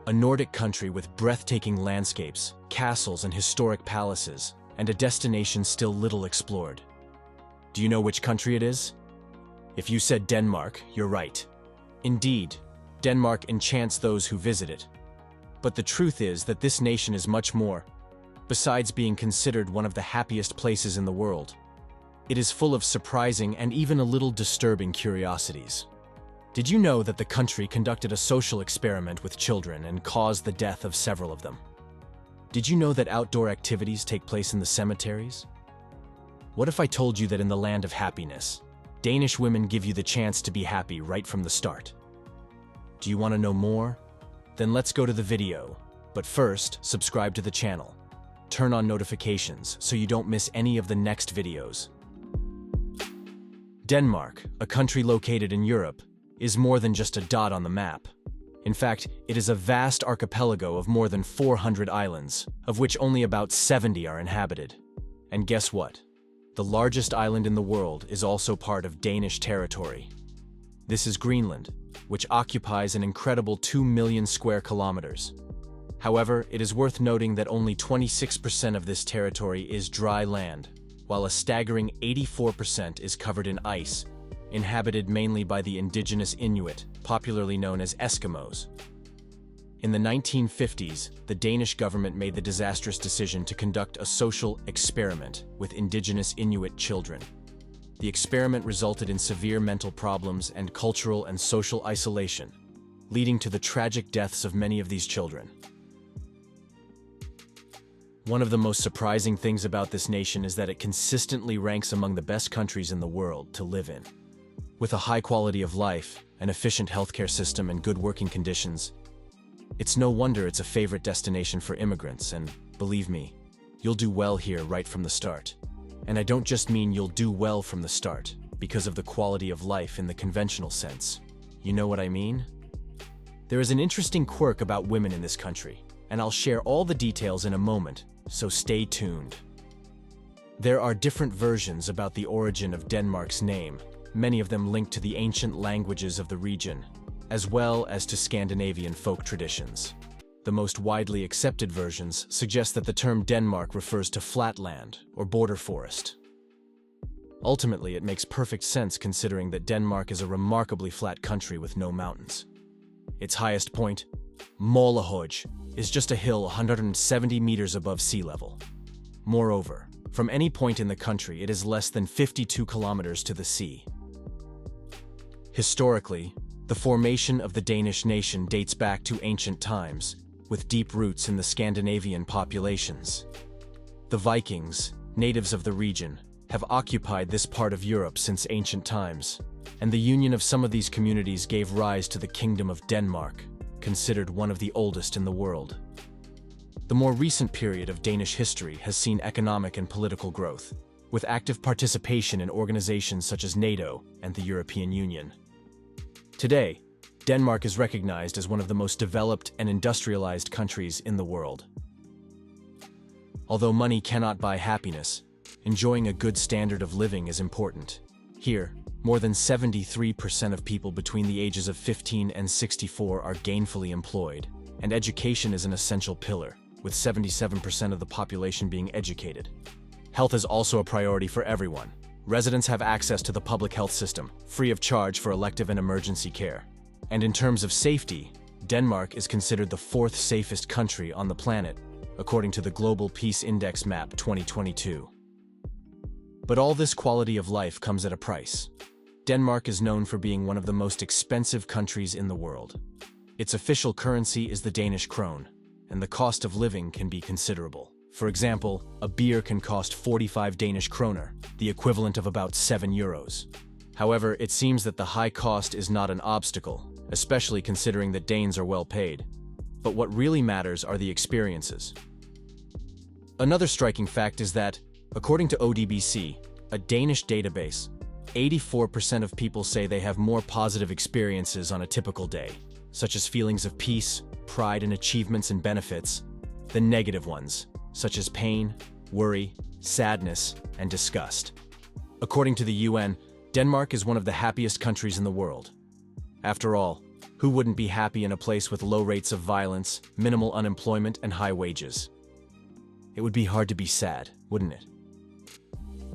a Nordic country with breathtaking landscapes, castles and historic palaces, and a destination still little explored. Do you know which country it is? If you said Denmark, you're right. Indeed, Denmark enchants those who visit it. But the truth is that this nation is much more. Besides being considered one of the happiest places in the world, it is full of surprising and even a little disturbing curiosities. Did you know that the country conducted a social experiment with children and caused the death of several of them? Did you know that outdoor activities take place in the cemeteries? What if I told you that in the land of happiness, Danish women give you the chance to be happy right from the start? Do you want to know more? Then let's go to the video. But first, subscribe to the channel. Turn on notifications so you don't miss any of the next videos. Denmark, a country located in Europe, is more than just a dot on the map. In fact, it is a vast archipelago of more than 400 islands, of which only about 70 are inhabited. And guess what? The largest island in the world is also part of Danish territory. This is Greenland, which occupies an incredible 2 million square kilometers. However, it is worth noting that only 26% of this territory is dry land, while a staggering 84% is covered in ice, inhabited mainly by the indigenous Inuit, popularly known as Eskimos. In the 1950s, the Danish government made the disastrous decision to conduct a social experiment with indigenous Inuit children. The experiment resulted in severe mental problems and cultural and social isolation, leading to the tragic deaths of many of these children. One of the most surprising things about this nation is that it consistently ranks among the best countries in the world to live in. With a high quality of life, an efficient healthcare system, and good working conditions, it's no wonder it's a favorite destination for immigrants, and believe me, you'll do well here right from the start. And I don't just mean you'll do well from the start, because of the quality of life in the conventional sense. You know what I mean? There is an interesting quirk about women in this country, and I'll share all the details in a moment, so stay tuned. There are different versions about the origin of Denmark's name, many of them linked to the ancient languages of the region, as well as to Scandinavian folk traditions. The most widely accepted versions suggest that the term Denmark refers to flat land or border forest. Ultimately, it makes perfect sense considering that Denmark is a remarkably flat country with no mountains. Its highest point, Målehøj, is just a hill 170 meters above sea level. Moreover, from any point in the country, it is less than 52 kilometers to the sea. Historically, the formation of the Danish nation dates back to ancient times, with deep roots in the Scandinavian populations. The Vikings, natives of the region, have occupied this part of Europe since ancient times, and the union of some of these communities gave rise to the Kingdom of Denmark, considered one of the oldest in the world. The more recent period of Danish history has seen economic and political growth, with active participation in organizations such as NATO and the European Union. Today, Denmark is recognized as one of the most developed and industrialized countries in the world. Although money cannot buy happiness, enjoying a good standard of living is important. Here, more than 73% of people between the ages of 15 and 64 are gainfully employed, and education is an essential pillar, with 77% of the population being educated. Health is also a priority for everyone. Residents have access to the public health system, free of charge for elective and emergency care. And in terms of safety, Denmark is considered the fourth safest country on the planet, according to the Global Peace Index Map 2022. But all this quality of life comes at a price. Denmark is known for being one of the most expensive countries in the world. Its official currency is the Danish krone, and the cost of living can be considerable. For example, a beer can cost 45 Danish kroner, the equivalent of about 7 euros. However, it seems that the high cost is not an obstacle, especially considering that Danes are well paid. But what really matters are the experiences. Another striking fact is that, according to ODBC, a Danish database, 84% of people say they have more positive experiences on a typical day, such as feelings of peace, pride in achievements and benefits, than negative ones, such as pain, worry, sadness, and disgust. According to the UN, Denmark is one of the happiest countries in the world. After all, Who wouldn't be happy in a place with low rates of violence, minimal unemployment, and high wages? It would be hard to be sad, wouldn't it?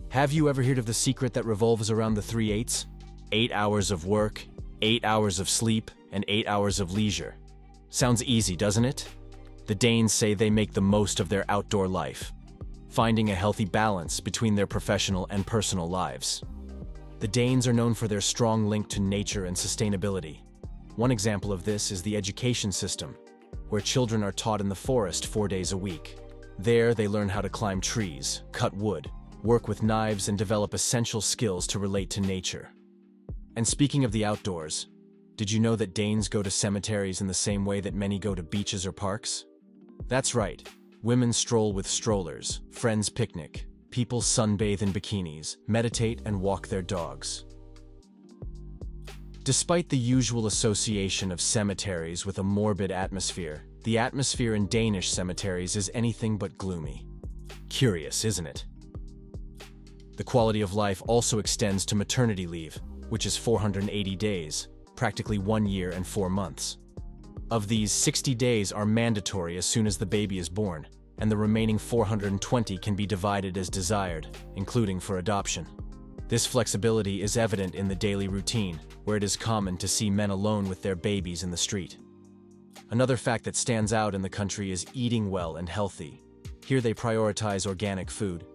Have you ever heard of the secret that revolves around the 3 8s? 8 hours of work, 8 hours of sleep, and 8 hours of leisure. Sounds easy, doesn't it? The Danes say they make the most of their outdoor life, finding a healthy balance between their professional and personal lives. The Danes are known for their strong link to nature and sustainability. One example of this is the education system, where children are taught in the forest 4 days a week. There, they learn how to climb trees, cut wood, work with knives, and develop essential skills to relate to nature. And speaking of the outdoors, did you know that Danes go to cemeteries in the same way that many go to beaches or parks? That's right. Women stroll with strollers, friends picnic, people sunbathe in bikinis, meditate, and walk their dogs. Despite the usual association of cemeteries with a morbid atmosphere, the atmosphere in Danish cemeteries is anything but gloomy. Curious, isn't it? The quality of life also extends to maternity leave, which is 480 days, practically 1 year and 4 months. Of these, 60 days are mandatory as soon as the baby is born, and the remaining 420 can be divided as desired, including for adoption. This flexibility is evident in the daily routine, where it is common to see men alone with their babies in the street. Another fact that stands out in the country is eating well and healthy. Here they prioritize organic food.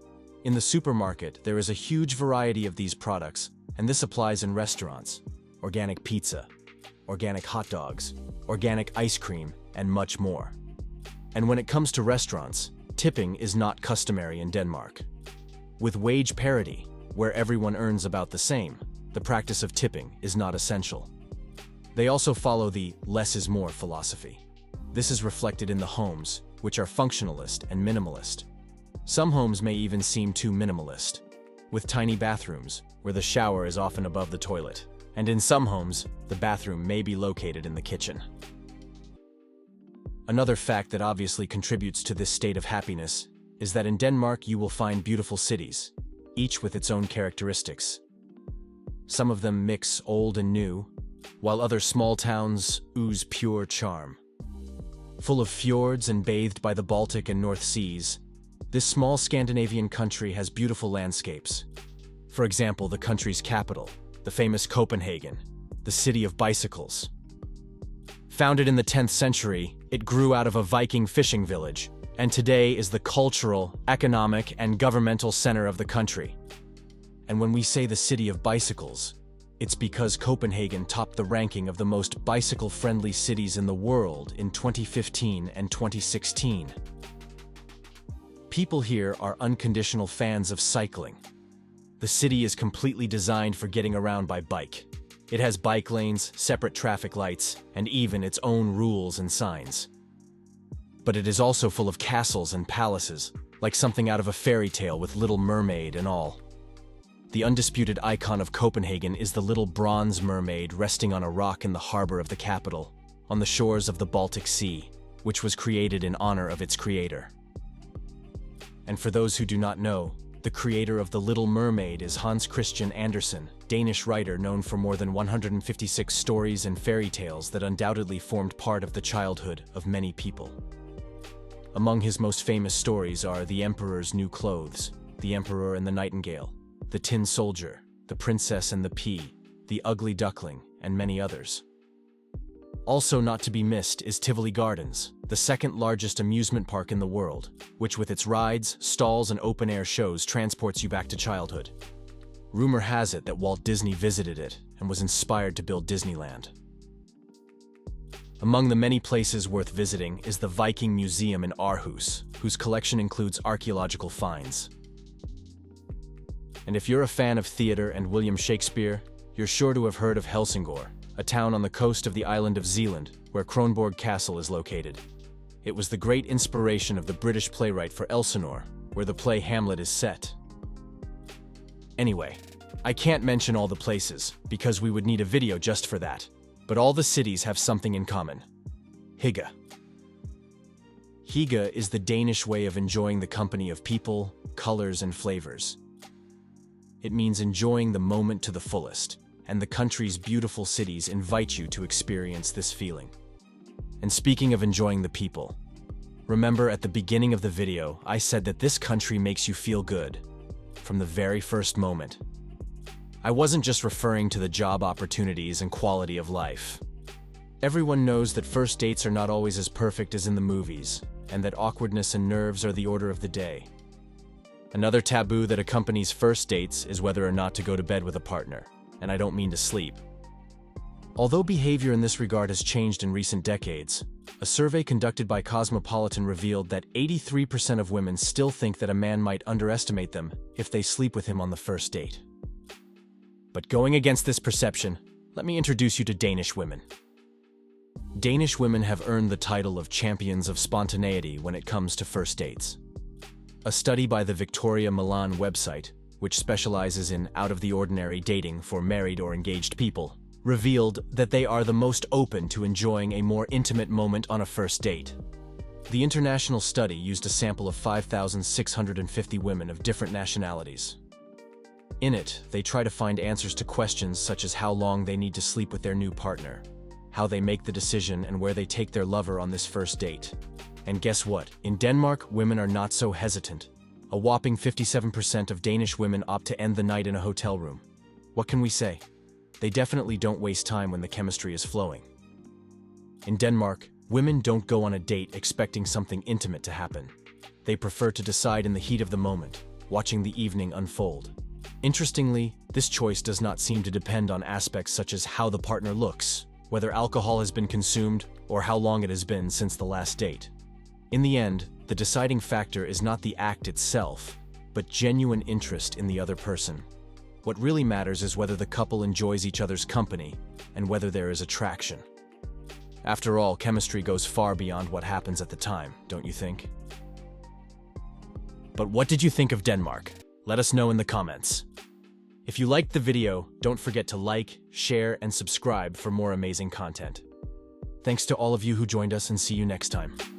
In the supermarket, there is a huge variety of these products, and this applies in restaurants. Organic pizza, organic hot dogs, organic ice cream, and much more. And when it comes to restaurants, tipping is not customary in Denmark. With wage parity, where everyone earns about the same, the practice of tipping is not essential. They also follow the less is more philosophy. This is reflected in the homes, which are functionalist and minimalist. Some homes may even seem too minimalist, with tiny bathrooms, where the shower is often above the toilet. And in some homes, the bathroom may be located in the kitchen. Another fact that obviously contributes to this state of happiness is that in Denmark you will find beautiful cities, each with its own characteristics. Some of them mix old and new, while other small towns ooze pure charm. Full of fjords and bathed by the Baltic and North Seas, this small Scandinavian country has beautiful landscapes. For example, the country's capital, the famous Copenhagen, the city of bicycles. Founded in the 10th century, it grew out of a Viking fishing village, and today is the cultural, economic, and governmental center of the country. And when we say the city of bicycles, it's because Copenhagen topped the ranking of the most bicycle-friendly cities in the world in 2015 and 2016. People here are unconditional fans of cycling. The city is completely designed for getting around by bike. It has bike lanes, separate traffic lights, and even its own rules and signs. But it is also full of castles and palaces, like something out of a fairy tale with Little Mermaid and all. The undisputed icon of Copenhagen is the little bronze mermaid resting on a rock in the harbor of the capital, on the shores of the Baltic Sea, which was created in honor of its creator. And for those who do not know, the creator of The Little Mermaid is Hans Christian Andersen, Danish writer known for more than 156 stories and fairy tales that undoubtedly formed part of the childhood of many people. Among his most famous stories are The Emperor's New Clothes, The Emperor and the Nightingale, The Tin Soldier, The Princess and the Pea, The Ugly Duckling, and many others. Also not to be missed is Tivoli Gardens, the second largest amusement park in the world, which with its rides, stalls, and open-air shows transports you back to childhood. Rumor has it that Walt Disney visited it and was inspired to build Disneyland. Among the many places worth visiting is the Viking Museum in Aarhus, whose collection includes archaeological finds. And if you're a fan of theater and William Shakespeare, you're sure to have heard of Helsingør, a town on the coast of the island of Zealand, where Kronborg Castle is located. It was the great inspiration of the British playwright for Elsinore, where the play Hamlet is set. Anyway, I can't mention all the places, because we would need a video just for that, but all the cities have something in common. Hygge. Hygge is the Danish way of enjoying the company of people, colors, and flavors. It means enjoying the moment to the fullest, and the country's beautiful cities invite you to experience this feeling. And speaking of enjoying the people, remember at the beginning of the video, I said that this country makes you feel good from the very first moment. I wasn't just referring to the job opportunities and quality of life. Everyone knows that first dates are not always as perfect as in the movies, and that awkwardness and nerves are the order of the day. Another taboo that accompanies first dates is whether or not to go to bed with a partner, and I don't mean to sleep. Although behavior in this regard has changed in recent decades, a survey conducted by Cosmopolitan revealed that 83% of women still think that a man might underestimate them if they sleep with him on the first date. But going against this perception, let me introduce you to Danish women. Danish women have earned the title of champions of spontaneity when it comes to first dates. A study by the Victoria Milan website, which specializes in out-of-the-ordinary dating for married or engaged people, revealed that they are the most open to enjoying a more intimate moment on a first date. The international study used a sample of 5,650 women of different nationalities. In it, they try to find answers to questions such as how long they need to sleep with their new partner, how they make the decision, and where they take their lover on this first date. And guess what? In Denmark, women are not so hesitant. A whopping 57% of Danish women opt to end the night in a hotel room. What can we say? They definitely don't waste time when the chemistry is flowing. In Denmark, women don't go on a date expecting something intimate to happen. They prefer to decide in the heat of the moment, watching the evening unfold. Interestingly, this choice does not seem to depend on aspects such as how the partner looks, whether alcohol has been consumed, or how long it has been since the last date. In the end, the deciding factor is not the act itself, but genuine interest in the other person. What really matters is whether the couple enjoys each other's company and whether there is attraction. After all, chemistry goes far beyond what happens at the time, don't you think? But what did you think of Denmark? Let us know in the comments. If you liked the video, don't forget to like, share, and subscribe for more amazing content. Thanks to all of you who joined us, and see you next time.